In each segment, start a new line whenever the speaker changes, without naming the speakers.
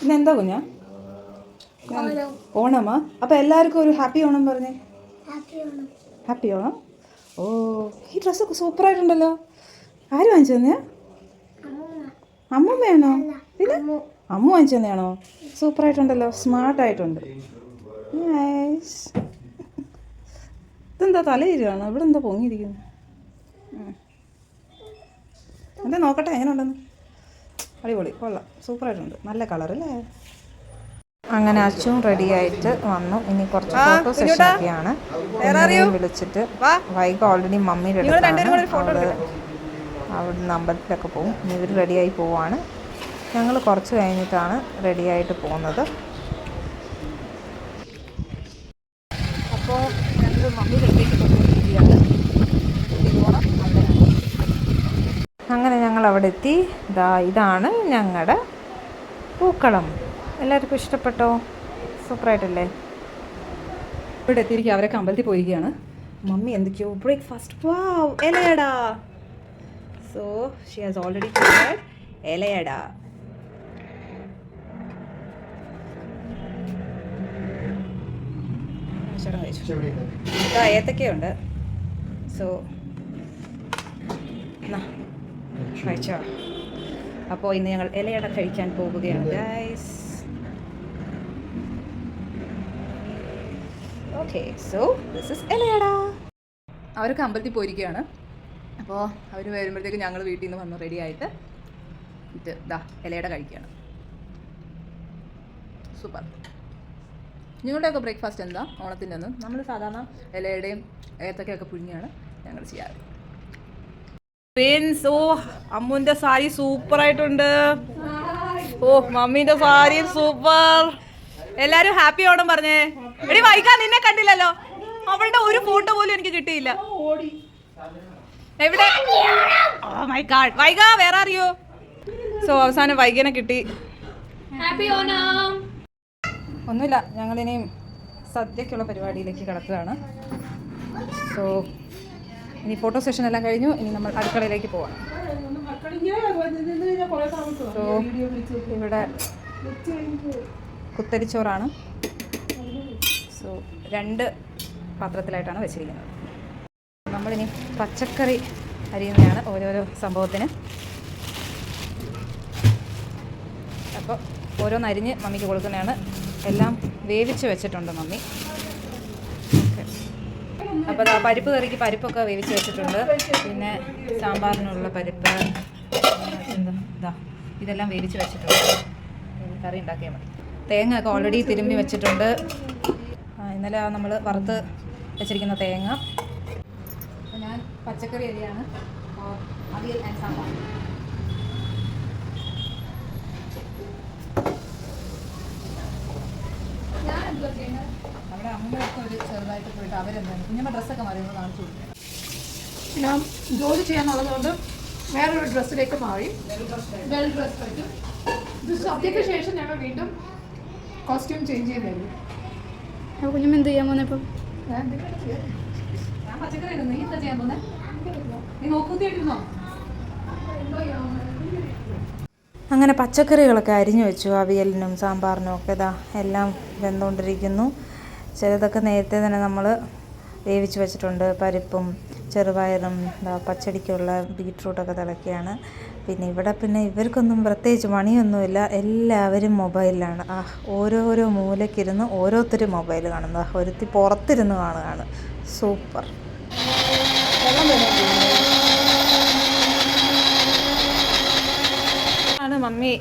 ഇന്നെന്താ കുഞ്ഞാ? ഓണമാ? അപ്പം എല്ലാവർക്കും ഒരു ഹാപ്പി ഓണം പറഞ്ഞേ. ഹാപ്പി ഓണം. ഓ, ഈ ഡ്രസ്സൊക്കെ സൂപ്പറായിട്ടുണ്ടല്ലോ. ആര് വാങ്ങിച്ചു തന്നെയാ? അമ്മൂമ്മയാണോ? പിന്നെ അമ്മ വാങ്ങിച്ചു തന്നെയാണോ? സൂപ്പറായിട്ടുണ്ടല്ലോ, സ്മാർട്ടായിട്ടുണ്ട്. ഇതെന്താ തലയിരിക്കുകയാണോ? ഇവിടെ എന്താ പൊങ്ങിയിരിക്കുന്നു? എന്താ നോക്കട്ടെ എങ്ങനെ ഉണ്ടെന്ന്. അടിപൊളി, കൊള്ളാം, സൂപ്പറായിട്ടുണ്ട്, നല്ല കളറല്ലേ. അങ്ങനെ അച്ഛനും റെഡി ആയിട്ട് വന്നു. ഇനി കുറച്ച് ഫോട്ടോ സെഷനൊക്കെയാണ്. വിളിച്ചിട്ട് വൈകി ഓൾറെഡി മമ്മിയുടെ അടുത്താണ്. അവിടുന്ന് അമ്പലത്തിലൊക്കെ പോകും. ഇനി ഇവർ റെഡിയായി പോവാണ്. ഞങ്ങൾ കുറച്ച് കഴിഞ്ഞിട്ടാണ് റെഡിയായിട്ട് പോകുന്നത്. അപ്പോൾ ഞങ്ങൾ മമ്മിയുടെ അടുത്തേക്ക് പോയിരിക്കുകയാണ്. അങ്ങനെ ഞങ്ങൾ അവിടെ എത്തി. ഇതാണ് ഞങ്ങളുടെ പൂക്കളം. എല്ലാവർക്കും ഇഷ്ടപ്പെട്ടോ? സൂപ്പറായിട്ടല്ലേ? ഇവിടെ എത്തിയിരിക്കുക. അവരൊക്കെ അമ്പലത്തിൽ പോയിരിക്കുകയാണ്. മമ്മി എന്തൊക്കെയോ ബ്രേക്ക്ഫാസ്റ്റ്. വാവ്, ഇലയട. So she has already prepared ilayada. ഏത്തക്കയുണ്ട്. സോ കഴിച്ചോ. അപ്പോൾ ഇന്ന് ഞങ്ങൾ ഇലയട കഴിക്കാൻ പോകുകയാണ് guys. Okay, so this is ilayada. അവരൊക്കെ അമ്പലത്തിൽ പോയിരിക്കുകയാണ്. അപ്പോൾ അവർ വരുമ്പോഴത്തേക്ക് ഞങ്ങൾ വീട്ടിൽ നിന്ന് വന്ന് റെഡി ആയിട്ട് ഇലയട കഴിക്കുകയാണ്. സൂപ്പർ. നിങ്ങളുടെയൊക്കെ ബ്രേക്ക്ഫാസ്റ്റ് എന്താ ഓണത്തിൻ്റെ അന്ന്? നമ്മൾ സാധാരണ ഇലയുടെയും ഏത്തക്കയൊക്കെ പുഴുങ്ങിയാണ് ഞങ്ങൾ ചെയ്യാറ്. ഓ, അമ്മുവിൻ്റെ സാരി സൂപ്പറായിട്ടുണ്ട്. ഓ, മമ്മീൻ്റെ സാരി സൂപ്പർ. എല്ലാരും ഹാപ്പി ഓണം പറഞ്ഞേ. എടി വൈക, നിന്നെ കണ്ടില്ലല്ലോ. അവളുടെ ഒരു ഫോട്ടോ പോലും എനിക്ക് കിട്ടിയില്ല. എവിടെ? Oh my god. വൈക, വേറെ അറിയോ? സോ അവസാനം വൈകനെ കിട്ടി. ഹാപ്പി ഓണം. ഒന്നുമില്ല, ഞങ്ങളിനിയും സദ്യക്കുള്ള പരിപാടിയിലേക്ക് കിടക്കുകയാണ്. സോ ഇനി ഫോട്ടോ സെഷൻ എല്ലാം കഴിഞ്ഞു. ഇനി നമ്മൾ അടുക്കളയിലേക്ക് പോവാം. സോ ഇവിടെ കുത്തരിച്ചോറാണ്. സോ 2 പാത്രത്തിലായിട്ടാണ് വെച്ചിരിക്കുന്നത്. നമ്മളിനി പച്ചക്കറി അരിയുന്നതാണ് ഓരോരോ സംഭവത്തിന്. അപ്പോൾ ഓരോന്നരിഞ്ഞ് മമ്മിക്ക് കൊടുക്കുന്നതാണ്. എല്ലാം വേവിച്ച് വെച്ചിട്ടുണ്ട് മമ്മി. അപ്പോൾ പരിപ്പ് കറിക്ക് പരിപ്പൊക്കെ വേവിച്ച് വെച്ചിട്ടുണ്ട്. പിന്നെ സാമ്പാറിനുള്ള പരിപ്പ് ഇതെല്ലാം വേവിച്ച് വെച്ചിട്ടുണ്ട്. കറി ഉണ്ടാക്കിയാൽ മതി. തേങ്ങ ഒക്കെ ഓൾറെഡി തിരുമ്മി വെച്ചിട്ടുണ്ട്. ഇന്നലെ നമ്മൾ വറുത്ത് വെച്ചിരിക്കുന്ന തേങ്ങ. അപ്പോൾ ഞാൻ പച്ചക്കറി അരിയാണ്. അവിയൽ ആൻഡ് സാമ്പാർ. നമ്മുടെ അമ്മയൊക്കെ ഒരു ചെറുതായിട്ട് പോയിട്ട് അവരെന്താണ് കുഞ്ഞമ്മ ഡ്രസ്സൊക്കെ മാറിയെന്ന് കാണിച്ചു കൊടുക്കുക.
ഞാൻ ജോലി ചെയ്യാനുള്ളതുകൊണ്ട് വേറൊരു ഡ്രസ്സിലേക്ക് മാറി. വെൽ ഡ്രസ് പറ്റും. ഇത് സദ്യക്ക് ശേഷം ഞങ്ങൾ വീണ്ടും കോസ്റ്റ്യൂം ചേഞ്ച് ചെയ്തായിരുന്നു.
അപ്പോൾ കുഞ്ഞമ്മ എന്ത് ചെയ്യാൻ പോകുന്നത്? ഇപ്പം
ഞാൻ പച്ചക്കറി ഇടുന്നു. നീ എന്താ ചെയ്യാൻ പോകുന്നത്? നീ നോക്കൂത്തിയിട്ടിരുന്നോ? അങ്ങനെ പച്ചക്കറികളൊക്കെ അരിഞ്ഞു വെച്ചു. അവിയലിനും സാമ്പാറിനും ഒക്കെ എല്ലാം വെന്തുകൊണ്ടിരിക്കുന്നു. ചിലതൊക്കെ നേരത്തെ തന്നെ നമ്മൾ വേവിച്ച് വെച്ചിട്ടുണ്ട്. പരിപ്പും ചെറുപയറും പച്ചടിക്കുള്ള ബീട്രൂട്ടൊക്കെ തിളക്കുകയാണ്. പിന്നെ ഇവർക്കൊന്നും പ്രത്യേകിച്ച് പണിയൊന്നുമില്ല. എല്ലാവരും മൊബൈലിലാണ്. ഓരോരോ മൂലക്കിരുന്ന് ഓരോരുത്തരും മൊബൈൽ കാണുന്നത്. ഒരുത്തി പുറത്തിരുന്ന് കാണുകയാണ്. സൂപ്പർ. ആണ് മമ്മി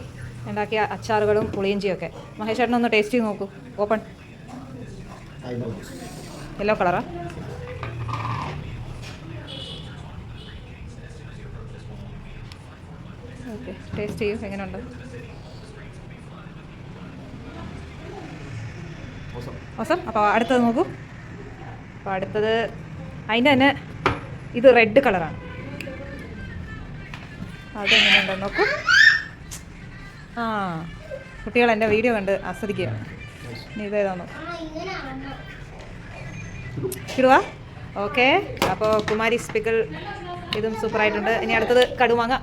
ഉണ്ടാക്കിയ അച്ചാറുകളും പുളിയിഞ്ചിയൊക്കെ. മഹേഷ് ചേട്ടനൊന്ന് ടേസ്റ്റ് ചെയ്ത് നോക്കൂ. ഓപ്പൺ. യെല്ലോ കളറാ? ഓക്കെ, ടേസ്റ്റ് ചെയ്യൂ. എങ്ങനെയുണ്ട്? ഓസം. അപ്പോൾ അടുത്തത് നോക്കൂ. അപ്പോൾ അടുത്തത് അതിൻ്റെ തന്നെ ഇത് റെഡ് കളറാണ്. അതെങ്ങനെയുണ്ടെന്ന് നോക്കൂ. കുട്ടികൾ എൻ്റെ വീഡിയോ കണ്ട് ആസ്വദിക്കുകയാണ്. ഇനി ഇതേതാണോ കിടുവാ? ഓക്കെ. അപ്പോൾ കുമാരി സ്പിക്കിൾ ഇതും സൂപ്പറായിട്ടുണ്ട്. ഇനി അടുത്തത് കടുമാങ്ങ.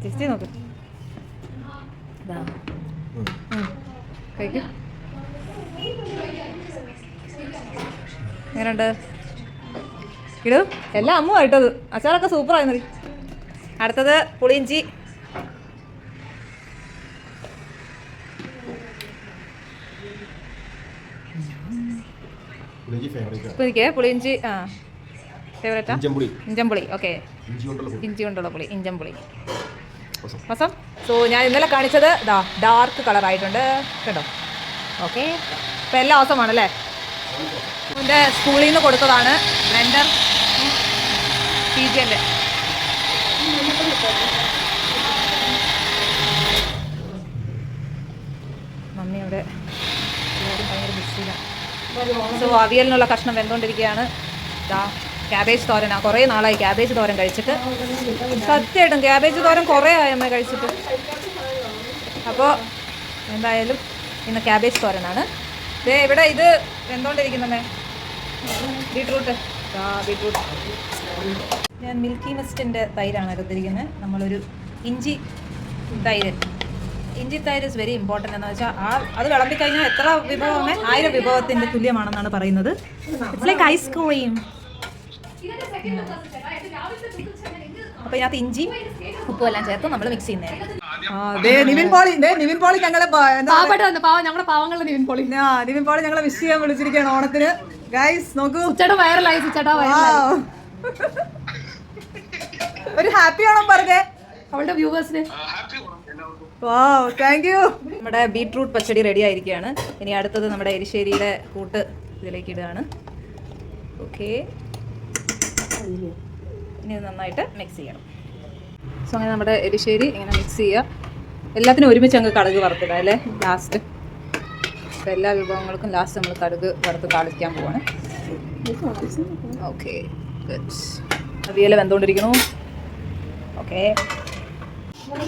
ടേസ്റ്റ് നോക്ക്. ഇതാ കഴിക്കും. എങ്ങനെയുണ്ട് ഇടൂ? എല്ലാം അമ്മ ഇട്ടത്. അച്ചാറൊക്കെ സൂപ്പറായി. അടുത്തത് പുളിയിഞ്ചി. പുളിയിഞ്ചി ഫേവറേറ്റാ? ഇഞ്ചമ്പുളി. ഓക്കെ, ഇഞ്ചി കൊണ്ടുള്ള പുളി, ഇഞ്ചമ്പുളി രസം. സോ ഞാൻ ഇന്നലെ കാണിച്ചത് ഡാർക്ക് കളറായിട്ടുണ്ട് കേട്ടോ. ഓക്കെ, ഇപ്പം എല്ലാം അവസരമാണല്ലേ. എൻ്റെ സ്കൂളിൽ നിന്ന് കൊടുത്തതാണ് ബ്ലെൻഡർ, PGൻ്റെ. മമ്മി അവിടെ ഭയങ്കര ബിസിയിലാണ്. സോ അവിയലിനുള്ള കഷ്ണം വെന്തുകൊണ്ടിരിക്കുകയാണ്. ക്യാബേജ് തോരനാണ്. കുറേ നാളായി ക്യാബേജ് തോരൻ കഴിച്ചിട്ട്. സത്യമായിട്ടും ക്യാബേജ് തോരൻ കുറേ ആയി അമ്മ കഴിച്ചിട്ട്. അപ്പോൾ എന്തായാലും ഇന്ന് ക്യാബേജ് തോരനാണ്. ഇവിടെ ഇത് വെന്തുകൊണ്ടിരിക്കുന്നമ്മേ ബീട്രൂട്ട്. ബീട്രൂട്ട് ഞാൻ മിൽക്കി മിസ്റ്റിൻ്റെ തൈരാണ് എടുത്തിരിക്കുന്നത്. നമ്മളൊരു ഇഞ്ചി തൈര്. ഇഞ്ചി തൈര് ഇസ് വെരി ഇമ്പോർട്ടൻ്റ്. എന്ന് വെച്ചാൽ അത് വിളമ്പിക്കഴിഞ്ഞാൽ എത്ര വിഭവമേ 1000 വിഭവത്തിൻ്റെ തുല്യമാണെന്നാണ് പറയുന്നത്. It's like ice cream. അപ്പോൾ ഇതിനകത്ത് ഇഞ്ചി ഉപ്പും എല്ലാം ചേർത്ത് നമ്മൾ മിക്സ് ചെയ്യുന്നത്. നിവിൻ പോളി ഞങ്ങളെ
ഞങ്ങളുടെ പാവങ്ങളുടെ നിവിൻ പോളി
ഞങ്ങളെ വിഷ് ചെയ്യാൻ വിളിച്ചിരിക്കുകയാണ് ഓണത്തിന്. ഗൈസ് നോക്കൂ,
ചേട്ടാ വൈറലായി. ചേട്ടാ
ഒരു ഹാപ്പി ഓണം പറഞ്ഞേ
അവളുടെ വ്യൂവേഴ്സിന്.
Thank you. നമ്മുടെ ബീട്രൂട്ട് പച്ചടി റെഡി ആയിരിക്കുകയാണ്. ഇനി അടുത്തത് നമ്മുടെ എരിശ്ശേരിയുടെ കൂട്ട് ഇതിലേക്ക് ഇടുകയാണ്. ഓക്കെ, ഇനി നന്നായിട്ട് മിക്സ് ചെയ്യണം. സോ അങ്ങനെ നമ്മുടെ എരിശ്ശേരി ഇങ്ങനെ മിക്സ് ചെയ്യുക. എല്ലാത്തിനും ഒരുമിച്ച് അങ്ങ് കടുക് വറുത്തിടുക അല്ലേ ലാസ്റ്റ്. അപ്പോൾ എല്ലാ വിഭവങ്ങൾക്കും ലാസ്റ്റ് നമ്മൾ കടുക് വറുത്ത് താളിക്കാൻ പോവാണ്. Okay, good. അവിയൽ വെന്തുകൊണ്ടിരിക്കുന്നു. ഓക്കെ,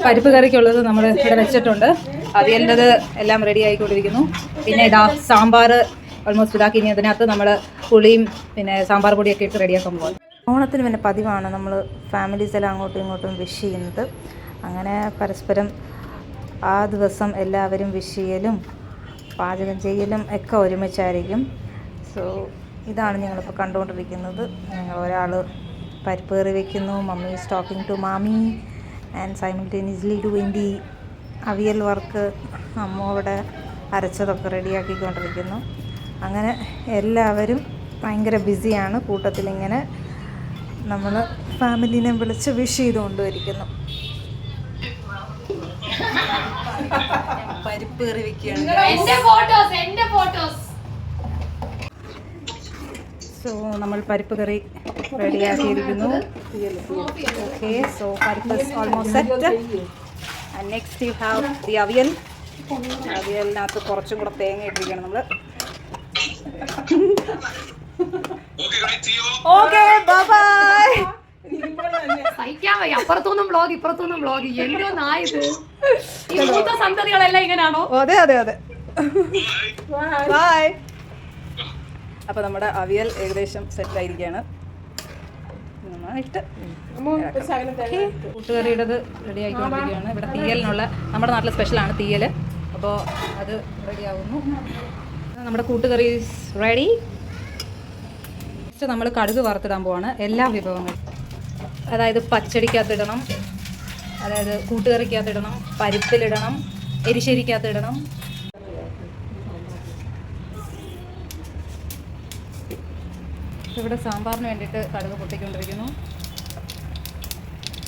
പരിപ്പ് കറിക്കുള്ളത് നമ്മൾ ഇവിടെ വെച്ചിട്ടുണ്ട്. അവിയലിൻ്റെത് എല്ലാം റെഡി ആയിക്കൊണ്ടിരിക്കുന്നു. പിന്നെ ഇതാ സാമ്പാർ ഓൾമോസ്റ്റ് ഇതാക്കി. ഇനി അതിനകത്ത് നമ്മൾ പുളിയും പിന്നെ സാമ്പാർ പൊടിയൊക്കെ ഇട്ട് റെഡിയാക്കാൻ പോകും. ഓണത്തിന് പിന്നെ പതിവാണ് നമ്മൾ ഫാമിലീസ് എല്ലാം അങ്ങോട്ടും ഇങ്ങോട്ടും വിഷ് ചെയ്യുന്നത്. അങ്ങനെ പരസ്പരം ആ ദിവസം എല്ലാവരും വിഷ് ചെയ്യലും പാചകം ചെയ്യലും ഒക്കെ ഒരുമിച്ചായിരിക്കും. സോ ഇതാണ് ഞങ്ങളിപ്പോൾ കണ്ടുകൊണ്ടിരിക്കുന്നത്. ഞങ്ങൾ ഒരാൾ പരിപ്പ് കറി വയ്ക്കുന്നു, മമ്മി ഈസ് ടോക്കിംഗ് ടു മാമി and simultaneously doing the avial work. അമ്മ അവിടെ അരച്ചതൊക്കെ റെഡിയാക്കിക്കൊണ്ടിരിക്കുന്നു. അങ്ങനെ എല്ലാവരും ഭയങ്കര ബിസിയാണ്. കൂട്ടത്തിലിങ്ങനെ നമ്മൾ ഫാമിലിനെ വിളിച്ച് വിഷ് ചെയ്തുകൊണ്ടിരിക്കുന്നു. പരിപ്പ് കറി വയ്ക്കുകയാണ്. സോ നമ്മൾ പരിപ്പ് കറി റെഡിയാക്കിയിരിക്കുന്നു. Okay, so parippu almost set. And next you have the avial. അവിയലിനകത്ത് കുറച്ചും കൂടെ തേങ്ങ ഇട്ടിരിക്കുകയാണ് നമ്മൾ. Okay, bye.
സഹിക്കാൻ വയ്യ. അപ്പുറത്തൊന്നും വ്ളോഗ് ഇപ്പുറത്തൊന്നും വ്ളോഗ്. എന്തോ നായത് ഈ മൂത്ത സന്തതികളെല്ലാം ഇങ്ങനെയാണോ?
അതെ അതെ അതെ. ബൈ. അപ്പോൾ നമ്മുടെ അവിയൽ ഏകദേശം സെറ്റായിരിക്കുകയാണ്. നന്നായിട്ട് കൂട്ടുകറിയുടേത് റെഡി ആയിക്കൊണ്ടിരിക്കുകയാണ്. ഇവിടെ തീയലിനുള്ള നമ്മുടെ നാട്ടിലെ സ്പെഷ്യലാണ് തീയൽ. അപ്പോൾ അത് റെഡിയാവുന്നു. നമ്മുടെ കൂട്ടുകറി റെഡി. നെക്സ്റ്റ് നമ്മൾ കടുക് വറുത്തിടാൻ പോവാണ്. എല്ലാ വിഭവങ്ങളും, അതായത് പച്ചടിക്കകത്തിടണം, അതായത് കൂട്ടുകറിക്കകത്തിടണം, പരിപ്പിലിടണം, എരിശ്ശേരിക്കകത്തിടണം. ഇവിടെ സാമ്പാറിന് വേണ്ടിയിട്ട് കടുക് പൊട്ടിക്കൊണ്ടിരിക്കുന്നു.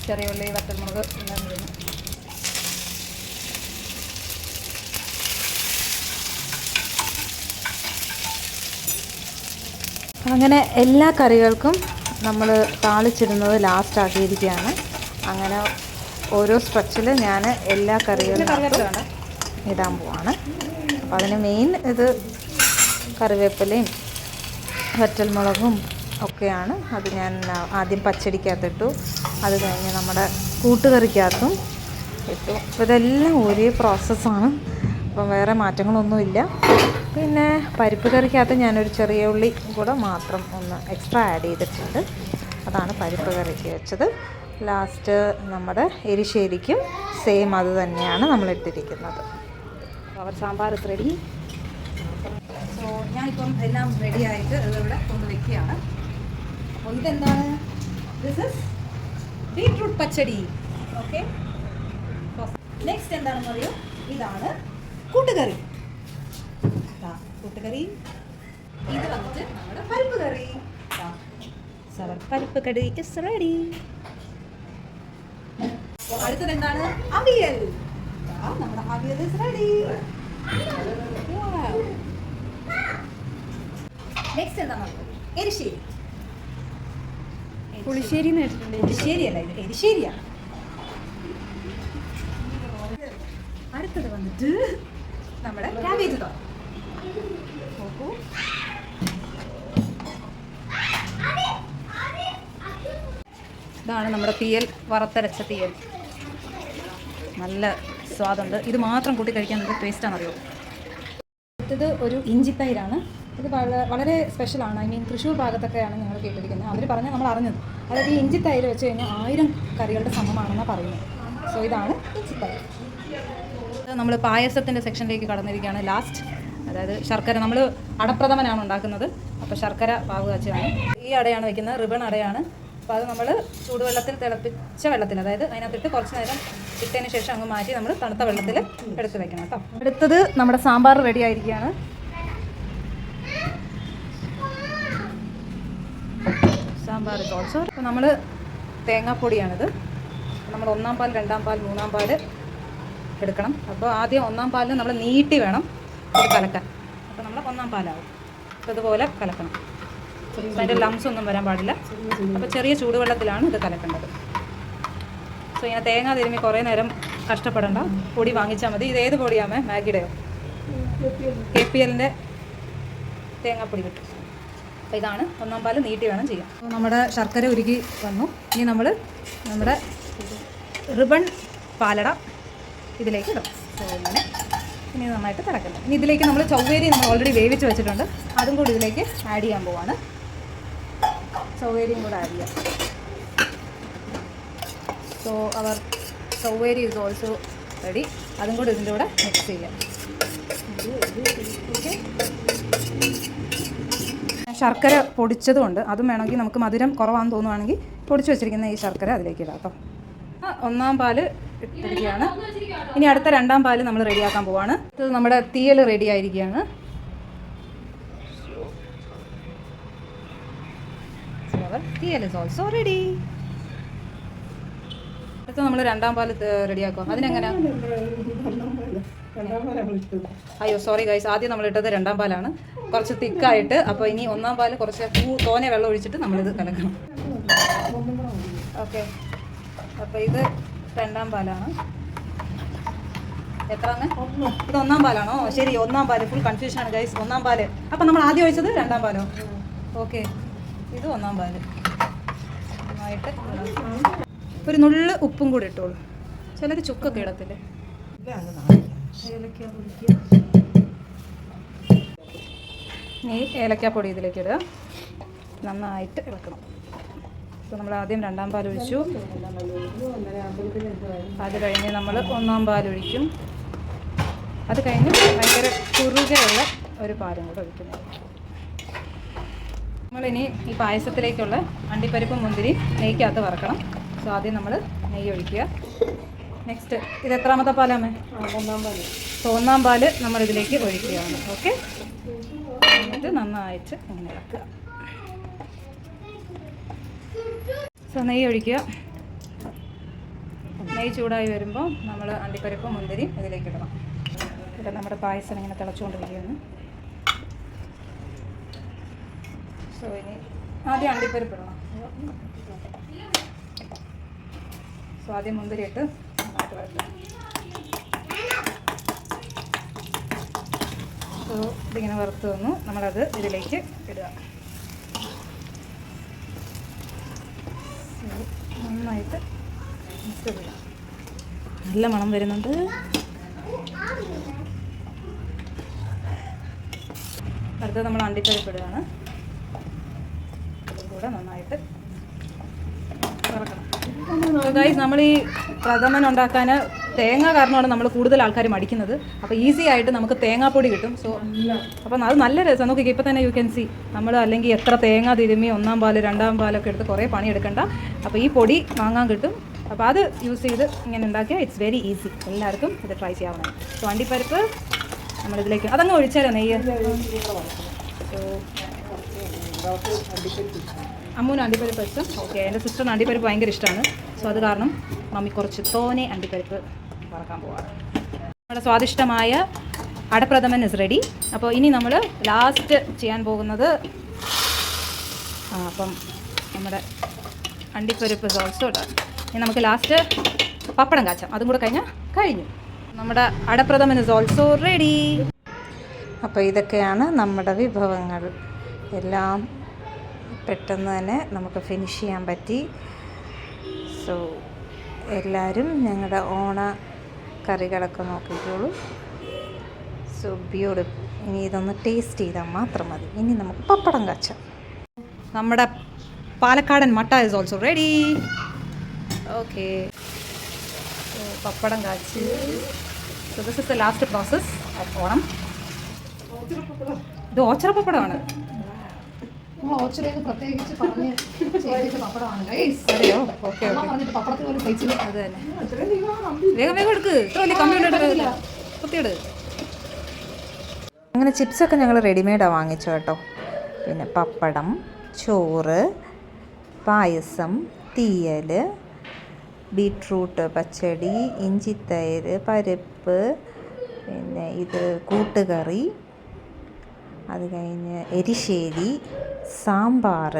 ചെറിയ ഉള്ളി, വറ്റൽമുളക് എല്ലാം ഇടുന്നു. അങ്ങനെ എല്ലാ കറികൾക്കും നമ്മൾ താളിച്ചിടുന്നത് ലാസ്റ്റ് ആക്കിയിരിക്കുകയാണ്. അങ്ങനെ ഓരോ സ്ട്രെച്ചിൽ ഞാൻ എല്ലാ കറികളും ഇടാൻ പോവാണ്. അപ്പോൾ അതിന് മെയിൻ ഇത് കറിവേപ്പിലയും വറ്റൽമുളകും ഒക്കെയാണ്. അത് ഞാൻ ആദ്യം പച്ചടിക്കകത്തിട്ടു, അത് കഴിഞ്ഞ് നമ്മുടെ കൂട്ടുകറിക്കകത്തും ഇട്ടു. അപ്പോൾ ഇതെല്ലാം ഒരേ പ്രോസസ്സാണ്. അപ്പം വേറെ മാറ്റങ്ങളൊന്നുമില്ല. പിന്നെ പരിപ്പ് കറിക്കകത്ത് ഞാനൊരു ചെറിയ ഉള്ളി കൂടെ മാത്രം ഒന്ന് എക്സ്ട്രാ ആഡ് ചെയ്തിട്ടുണ്ട്. അതാണ് പരിപ്പ് കറിക്ക് വെച്ചത്. ലാസ്റ്റ് നമ്മുടെ എരിശ്ശേരിക്കും സെയിം അത് തന്നെയാണ് നമ്മൾ ഇട്ടിരിക്കുന്നത്. അവർ സാമ്പാർ റെഡി. സോ ഞാനിപ്പം എല്ലാം റെഡിയായിട്ട് ഇതിവിടെ കൊണ്ടുവയ്ക്കുകയാണ്. അപ്പോൾ ഇതെന്താണ്? This is beetroot pachadi. Okay, next എന്താണെന്ന് പറയൂ? ഇതാണ് കൂട്ടുകറി. കൂട്ടുകറി. ഇത് വന്നിട്ട് നമ്മുടെ പരിപ്പ് കറി. പരിപ്പ് കറി ഇസ് റെഡി. അടുത്തത് എന്താണ്? അവിയൽ. നമ്മുടെ അവിയൽ ഇസ് റെഡി. നെക്സ്റ്റ് എന്താണ്? എരിശ്ശേരി.
പുളിശ്ശേരി കേട്ടിട്ടുണ്ട്.
എരിശ്ശേരി അല്ല, ഇത് എരിശ്ശേരിയാണ്. അടുത്തത് വന്നിട്ട് നമ്മുടെ കാബേജ് തോരൻ. നോക്കൂ, ഇതാണ് നമ്മുടെ തീയൽ, വറുത്തരച്ച തീയൽ. നല്ല സ്വാദുണ്ട്. ഇത് മാത്രം കൂട്ടി കഴിക്കാൻ നല്ല ടേസ്റ്റാണെന്നറിയോ. ഇത് ഒരു ഇഞ്ചിത്തൈരാണ്. ഇത് വളരെ സ്പെഷ്യലാണ്. ഐ മീൻ തൃശ്ശൂർ ഭാഗത്തൊക്കെയാണ് ഞങ്ങൾ കേട്ടിരിക്കുന്നത്. അവർ പറഞ്ഞാൽ നമ്മൾ അറിഞ്ഞത്. അതായത് ഈ ഇഞ്ചിത്തൈര് വെച്ച് കഴിഞ്ഞാൽ 1000 കറികളുടെ സമമാണെന്നാണ് പറയുന്നത്. സോ ഇതാണ് ഇഞ്ചിത്തൈര്. നമ്മൾ പായസത്തിൻ്റെ സെക്ഷനിലേക്ക് കടന്നിരിക്കുകയാണ്. ലാസ്റ്റ്, അതായത് ശർക്കര. നമ്മൾ അടപ്രഥമനാണ് ഉണ്ടാക്കുന്നത്. അപ്പോൾ ശർക്കര പാവ് കാച്ചാണ്. ഈ അടയാണ് വയ്ക്കുന്നത്, റിബൺ അടയാണ്. അപ്പോൾ അത് നമ്മൾ ചൂടുവെള്ളത്തിൽ, തിളപ്പിച്ച വെള്ളത്തിൽ, അതായത് അതിനകത്തിട്ട് കുറച്ച് നേരം ഇട്ടതിന് ശേഷം അങ്ങ് മാറ്റി നമ്മൾ തണുത്ത വെള്ളത്തിൽ എടുത്ത് വെക്കണം കേട്ടോ. അടുത്തത് നമ്മുടെ സാമ്പാർ റെഡി ആയിരിക്കുകയാണ്. സാമ്പാർ ഓൾസോ. അപ്പോൾ നമ്മൾ തേങ്ങാപ്പൊടിയാണിത്. നമ്മൾ 1-ാം പാൽ, 2-ാം പാൽ, 3-ാം പാൽ എടുക്കണം. അപ്പോൾ ആദ്യം 1-ാം പാലിന് നമ്മൾ നീട്ടി വേണം ഇത് കലക്കാൻ. അപ്പോൾ നമ്മൾ 1-ാം പാലാവും. അപ്പോൾ ഇതുപോലെ കലക്കണം. അതിൻ്റെ ലംസ് ഒന്നും വരാൻ പാടില്ല. അപ്പോൾ ചെറിയ ചൂടുവെള്ളത്തിലാണ് ഇത് കലക്കേണ്ടത്. സോ ഇങ്ങനെ തേങ്ങ തിരുമ്മി കുറേ നേരം കഷ്ടപ്പെടേണ്ട. പൊടി വാങ്ങിച്ചാൽ മതി. ഇത് ഏത് പൊടിയാമേ? മാഗിയുടെയോ KPLൻ്റെ തേങ്ങാപ്പൊടി കിട്ടും. അപ്പോൾ ഇതാണ് 1-ാം പാൽ. നീട്ടി വേണം ചെയ്യാൻ. അപ്പോൾ നമ്മുടെ ശർക്കര ഉരുകി വന്നു. ഇനി നമ്മൾ നമ്മുടെ റിബൺ പാലട ഇതിലേക്ക് ഇടും. സോ ഇങ്ങനെ ഇനി നന്നായിട്ട് തിളക്കണം. ഇനി ഇതിലേക്ക് നമ്മൾ ചൊവ്വേരി നമ്മൾ ഓൾറെഡി വേവിച്ച് വെച്ചിട്ടുണ്ട്. അതും കൂടി ഇതിലേക്ക് ആഡ് ചെയ്യാൻ പോവാണ്. ചൊവ്വേരിയും കൂടെ ആഡ് ചെയ്യാം. So our chovveri is also ready. അതും കൂടി ഇതിൻ്റെ കൂടെ മിക്സ് ചെയ്യാം. ഓക്കെ, ശർക്കര പൊടിച്ചതുകൊണ്ട് അതും വേണമെങ്കിൽ നമുക്ക് മധുരം കുറവാണെന്ന് തോന്നുവാണെങ്കിൽ പൊടിച്ച് വെച്ചിരിക്കുന്ന ഈ ശർക്കര അതിലേക്ക് ഇടാം കേട്ടോ. 1-ാം പാല് ഇട്ടിരിക്കുകയാണ്. ഇനി അടുത്ത 2-ാം പാല് നമ്മൾ റെഡിയാക്കാൻ പോവാണ്. ഇത് നമ്മുടെ തീയൽ റെഡി ആയിരിക്കുകയാണ്. Theeyal is also ready. അടുത്ത നമ്മൾ 2-ാം പാല് റെഡിയാക്കുക. അതിനെങ്ങനെയാ? അയ്യോ സോറി ഗൈസ്, ആദ്യം നമ്മൾ ഇട്ടത് 2-ാം പാലാണ്, കുറച്ച് തിക്കായിട്ട്. അപ്പോൾ ഇനി 1-ാം പാല് കുറച്ച് തോനെ വെള്ളം ഒഴിച്ചിട്ട് നമ്മളിത് കലക്കണം. ഓക്കെ, അപ്പോൾ ഇത് 2-ാം പാലാണ്. എത്രയാണ്? ഇത് 1-ാം പാലാണോ? ശരി, 1-ാം പാല്. Full കൺഫ്യൂഷനാണ് guys. 1-ാം പാല്. അപ്പം നമ്മൾ ആദ്യം ഒഴിച്ചത് 2-ാം പാലോ? ഓക്കെ, ഇത് 1-ാം പാല്. നന്നായിട്ട് ഒരു നുള്ളു ഉപ്പും കൂടി ഇട്ടോളൂ. ചിലർ ചുക്കൊക്കെ ഇടത്തില്ലേ? ഏലക്കാപ്പൊടി ഇതിലേക്ക് ഇടുക. നന്നായിട്ട് ഇളക്കണം. അപ്പോൾ നമ്മൾ ആദ്യം 2-ാം പാൽ ഒഴിച്ചു. അത് കഴിഞ്ഞ് നമ്മൾ 1-ാം പാൽ ഒഴിക്കും. അത് കഴിഞ്ഞ് ഭയങ്കര കുറുകയുള്ള ഒരു പാലും കൂടെ ഒഴിക്കുന്നത്. നമ്മളിനി ഈ പായസത്തിലേക്കുള്ള അണ്ടിപ്പരിപ്പും മുന്തിരി നെയ്ക്കകത്ത് വറക്കണം. സോ ആദ്യം നമ്മൾ നെയ്യ് ഒഴിക്കുക. നെക്സ്റ്റ് ഇത് എത്രാമത്തെ പാലാമേ? 1-ാം പാല്. സോ 1-ാം പാല് നമ്മളിതിലേക്ക് ഒഴിക്കുകയാണ്. ഓക്കെ, എന്നിട്ട് നന്നായിട്ട് ഇങ്ങനെ ഇളക്കുക. സോ നെയ്യ് ഒഴിക്കുക. നെയ്യ് ചൂടായി വരുമ്പോൾ നമ്മൾ അണ്ടിപ്പരിപ്പും മുന്തിരിയും ഇതിലേക്ക് ഇടണം. ഇവിടെ നമ്മുടെ പായസം ഇങ്ങനെ തിളച്ചുകൊണ്ടിരിക്കുകയാണ്. സോ ഇനി ആദ്യം അണ്ടിപ്പരിപ്പ് ഇടണം. സോ ആദ്യം മുന്തിരി ഇട്ട് നന്നായിട്ട് വരട്ടെ. സോ ഇതിങ്ങനെ വറുത്ത് വന്നു. നമ്മളത് ഇതിലേക്ക് ഇടുക. നന്നായിട്ട് മിക്സ് ചെയ്യുക. നല്ല മണം വരുന്നുണ്ട്. അടുത്തത് നമ്മൾ അണ്ടിപ്പരിപ്പ് ഇടുകയാണ്. അതും കൂടെ നന്നായിട്ട് വറക്കണം. ഗൈസ്, നമ്മൾ ഈ പ്രഥമൻ ഉണ്ടാക്കാൻ തേങ്ങ കാരണമാണ് നമ്മൾ കൂടുതൽ ആൾക്കാർ മടിക്കുന്നത്. അപ്പോൾ ഈസി ആയിട്ട് നമുക്ക് തേങ്ങാപ്പൊടി കിട്ടും. സോ അപ്പം അത് നല്ല രസം. നോക്കിക്കോ, ഇപ്പോൾ തന്നെ യു ക്യാൻ സി നമ്മൾ അല്ലെങ്കിൽ എത്ര തേങ്ങ തിരുമ്മി 1-ാം പാല് 2-ാം പാലൊക്കെ എടുത്ത് കുറേ പണി എടുക്കണ്ട. അപ്പോൾ ഈ പൊടി വാങ്ങാൻ കിട്ടും. അപ്പോൾ അത് യൂസ് ചെയ്ത് ഇങ്ങനെ ഉണ്ടാക്കിയാൽ ഇറ്റ്സ് വെരി ഈസി. എല്ലാവർക്കും ഇത് ട്രൈ ചെയ്യാവുന്നതാണ്. സോ അണ്ടിപ്പരിപ്പ് നമ്മളിതിലേക്ക് അതങ്ങ് ഒഴിച്ചാലോ നെയ്യ്. സോ അമ്മൂന് അണ്ടിപ്പരിപ്പ് വെച്ചും ഓക്കെ. എൻ്റെ സിസ്റ്ററിന് അണ്ടിപ്പരിപ്പ് ഭയങ്കര ഇഷ്ടമാണ്. സോ അത് കാരണം മമ്മി കുറച്ച് തോനെ അണ്ടിപ്പരിപ്പ് വറക്കാൻ പോവാണ്. നമ്മുടെ സ്വാദിഷ്ടമായ അടപ്രഥമൻ ഇസ് റെഡി. അപ്പോൾ ഇനി നമ്മൾ ലാസ്റ്റ് ചെയ്യാൻ പോകുന്നത് അപ്പം നമ്മുടെ അണ്ടിപ്പരിപ്പ് ഇസ് ഓൾസോ ഡൺ. ഇനി നമുക്ക് ലാസ്റ്റ് പപ്പടം കാച്ചാം. അതും കൂടെ കഴിഞ്ഞു. നമ്മുടെ അടപ്രഥമൻ ഇസ് ഓൾസോ റെഡി. അപ്പോൾ ഇതൊക്കെയാണ് നമ്മുടെ വിഭവങ്ങൾ. എല്ലാം പെട്ടെന്ന് തന്നെ നമുക്ക് ഫിനിഷ് ചെയ്യാൻ പറ്റി. സോ എല്ലാവരും ഞങ്ങളുടെ ഓണ കറികളൊക്കെ നോക്കിക്കോളൂ. So beautiful. ഇനി ഇതൊന്ന് ടേസ്റ്റ് ചെയ്താൽ മാത്രം മതി. ഇനി നമുക്ക് പപ്പടം കാച്ചാം. നമ്മുടെ പാലക്കാടൻ മട്ട ഇസ് ഓൾസോ റെഡി. ഓക്കെ, പപ്പടം കാച്ചി. So this is the last process of Onam. ഇത് ഓച്ചറ പപ്പടമാണ്.
ഓച്ചിലേക്ക് പ്രത്യേകിച്ച് പറഞ്ഞ് ചെയ്തിട്ട് പപ്പടമാണ് ഗൈസ്.
അതെയോ? ഓക്കെ
അമ്മ പറഞ്ഞിട്ട് പപ്പടത്തിൽ പോലും കഴിച്ചില്ല.
അത് തന്നെ. വേഗം എടുക്ക്. കുത്തിയിട്. അങ്ങനെ ചിപ്സൊക്കെ ഞങ്ങൾ റെഡിമെയ്ഡാണ് വാങ്ങിച്ചു കേട്ടോ. പിന്നെ പപ്പടം, ചോറ്, പായസം, തീയൽ, ബീട്രൂട്ട് പച്ചടി, ഇഞ്ചിത്തൈര്, പരിപ്പ്, പിന്നെ ഇത് കൂട്ടുകറി, അത് കഴിഞ്ഞ് എരിശ്ശേരി, സാമ്പാർ,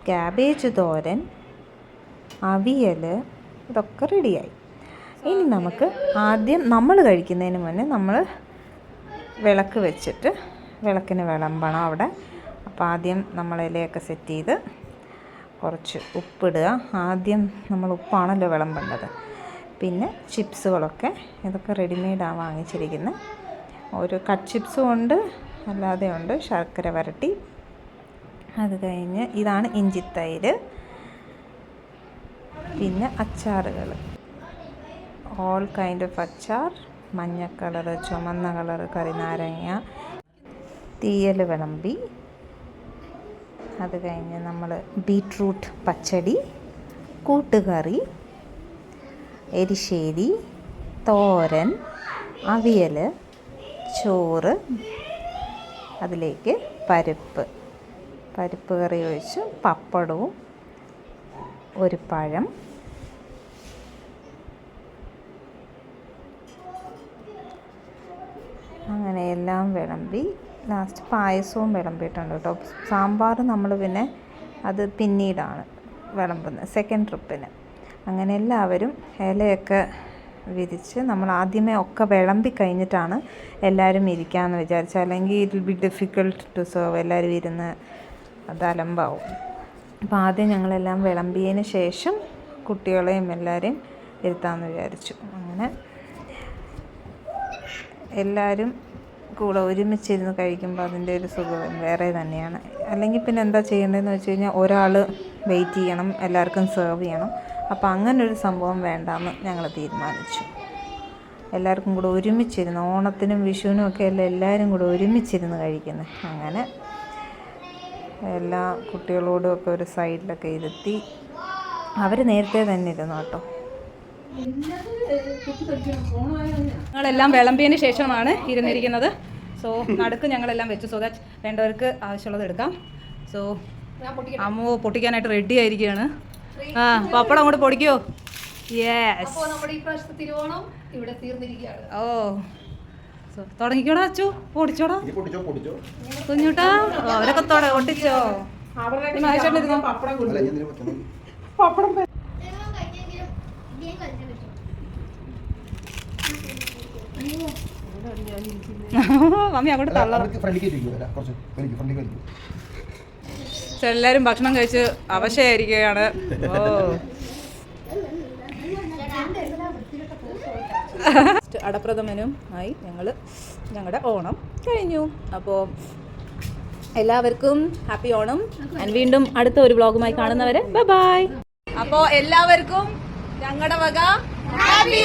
ക്യാബേജ് തോരൻ, അവിയൽ, ഇതൊക്കെ റെഡിയായി. ഇനി നമുക്ക് ആദ്യം നമ്മൾ കഴിക്കുന്നതിന് മുന്നേ നമ്മൾ വിളക്ക് വെച്ചിട്ട് വിളക്കിന് വിളമ്പണം അവിടെ. അപ്പോൾ ആദ്യം നമ്മൾ ഇലയൊക്കെ സെറ്റ് ചെയ്ത് കുറച്ച് ഉപ്പിടുക. ആദ്യം നമ്മൾ ഉപ്പാണല്ലോ വിളമ്പേണ്ടത്. പിന്നെ ചിപ്സുകളൊക്കെ ഇതൊക്കെ റെഡിമെയ്ഡാണ് വാങ്ങിച്ചിരിക്കുന്നത്. ഒരു കട്ട് ചിപ്സും ഉണ്ട്, അല്ലാതെ ഉണ്ട്. ശർക്കര വരട്ടി, അത് കഴിഞ്ഞ് ഇതാണ് ഇഞ്ചിത്തൈര്, പിന്നെ അച്ചാറുകൾ, ഓൾ കൈൻഡ് ഓഫ് അച്ചാർ, മഞ്ഞ കളറ്, ചുമന്ന കളറ്, കറിനാരങ്ങ, തീയൽ വിളമ്പി. അത് കഴിഞ്ഞ് നമ്മൾ ബീട്രൂട്ട് പച്ചടി, കൂട്ടുകറി, എരിശ്ശേരി, തോരൻ, അവിയൽ, ചോറ്, അതിലേക്ക് പരിപ്പ് കറി ഒഴിച്ച് പപ്പടവും ഒരു പഴം, അങ്ങനെ എല്ലാം വിളമ്പി. ലാസ്റ്റ് പായസവും വിളമ്പിയിട്ടുണ്ട് കേട്ടോ. സാമ്പാർ നമ്മൾ പിന്നെ അത് പിന്നീടാണ് വിളമ്പുന്നത്, സെക്കൻഡ് ട്രിപ്പിന്. അങ്ങനെ എല്ലാവരും ഇലയൊക്കെ വിരിച്ച് നമ്മൾ ആദ്യമേ ഒക്കെ വിളമ്പി കഴിഞ്ഞിട്ടാണ് എല്ലാവരും ഇരിക്കാമെന്ന് വിചാരിച്ചു. അല്ലെങ്കിൽ it will be difficult to serve. എല്ലാവരും ഇരുന്ന് അത് അലമ്പാവും. അപ്പോൾ ആദ്യം ഞങ്ങളെല്ലാം വിളമ്പിയതിന് ശേഷം കുട്ടികളെയും എല്ലാവരെയും ഇരുത്താമെന്ന് വിചാരിച്ചു. അങ്ങനെ എല്ലാവരും കൂടെ ഒരുമിച്ചിരുന്ന് കഴിക്കുമ്പോൾ അതിൻ്റെ ഒരു സുഖം വേറെ തന്നെയാണ്. അല്ലെങ്കിൽ പിന്നെ എന്താ ചെയ്യേണ്ടതെന്ന് വെച്ച് കഴിഞ്ഞാൽ ഒരാൾ വെയിറ്റ് ചെയ്യണം, എല്ലാവർക്കും സെർവ് ചെയ്യണം. അപ്പോൾ അങ്ങനൊരു സംഭവം വേണ്ടാന്ന് ഞങ്ങൾ തീരുമാനിച്ചു. എല്ലാവർക്കും കൂടെ ഒരുമിച്ചിരുന്ന്, ഓണത്തിനും വിഷുവിനും ഒക്കെ അല്ല എല്ലാവരും കൂടെ ഒരുമിച്ചിരുന്ന് കഴിക്കുന്നത്. അങ്ങനെ എല്ലാ കുട്ടികളോടും ഒക്കെ ഒരു സൈഡിലൊക്കെ ഇരുത്തി അവർ നേരത്തെ തന്നെ ഇരുന്നു കേട്ടോ. ഞങ്ങളെല്ലാം വിളമ്പിയതിന് ശേഷമാണ് ഇരുന്നിരിക്കുന്നത്. സോ നടുക്ക് ഞങ്ങളെല്ലാം വെച്ചു. സോ ദാറ്റ് വേണ്ടവർക്ക് ആവശ്യമുള്ളത് എടുക്കാം. സോ അമ്മു പൊട്ടിക്കാനായിട്ട് റെഡി ആയിരിക്കുകയാണ്. ആ, പപ്പടം അങ്ങോട്ട് പൊടിക്കോ? യെസ്.
നമ്മുടെ ഈ പ്രാവശ്യത്തെ തിരുവോണം ഇവിടെ തീർന്നിരിക്കുകയാണ്.
ഓ, സോ തുടങ്ങിക്കോടാ അച്ചു, പൊടിച്ചോടാ കുഞ്ഞൂട്ടാ. അവരൊക്കെ ഒട്ടിച്ചോ? മമ്മി അങ്ങോട്ട് തള്ളണം. എല്ലാവരും ഭക്ഷണം കഴിച്ച് അവശയായിരിക്കുകയാണ്. ഓ, അടപ്രഥമനും ആയി ഞങ്ങളുടെ ഓണം കഴിഞ്ഞു. അപ്പോൾ എല്ലാവർക്കും ഹാപ്പി ഓണം. വീണ്ടും അടുത്ത ഒരു വ്ളോഗുമായി കാണുന്നവരെ ബൈ ബൈ. അപ്പോ എല്ലാവർക്കും ഞങ്ങളുടെ വക ഹാപ്പി